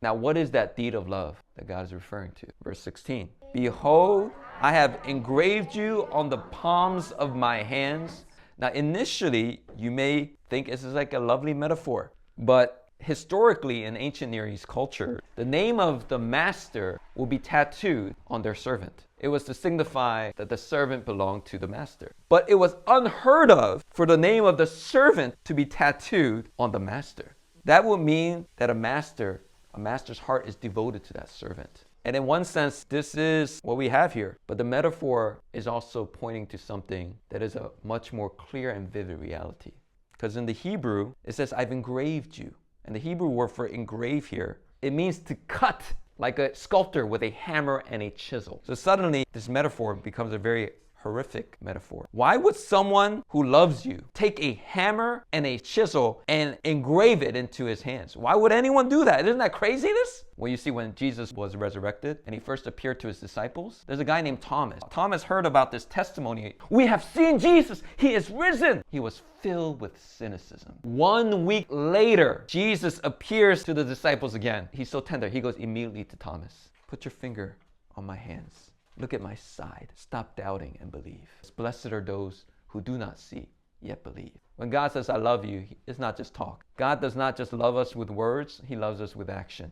Now, what is that deed of love that God is referring to? Verse 16. Behold, I have engraved you on the palms of my hands. Now, initially, you may think this is like a lovely metaphor, but historically in ancient Near East culture, the name of the master will be tattooed on their servant. It was to signify that the servant belonged to the master. But it was unheard of for the name of the servant to be tattooed on the master. That would mean that a master's heart is devoted to that servant. And in one sense, this is what we have here. But the metaphor is also pointing to something that is a much more clear and vivid reality. Because in the Hebrew, it says, I've engraved you. And the Hebrew word for engrave here, it means to cut, like a sculptor with a hammer and a chisel. So suddenly, this metaphor becomes a very horrific metaphor. Why would someone who loves you take a hammer and a chisel and engrave it into his hands? Why would anyone do that? Isn't that craziness? Well, you see, when Jesus was resurrected and he first appeared to his disciples, there's a guy named Thomas. Thomas heard about this testimony. We have seen Jesus. He is risen. He was filled with cynicism. 1 week later, Jesus appears to the disciples again. He's so tender. He goes immediately to Thomas. Put your finger on my hands. Look at my side. Stop doubting and believe. Blessed are those who do not see, yet believe. When God says, I love you, it's not just talk. God does not just love us with words. He loves us with action.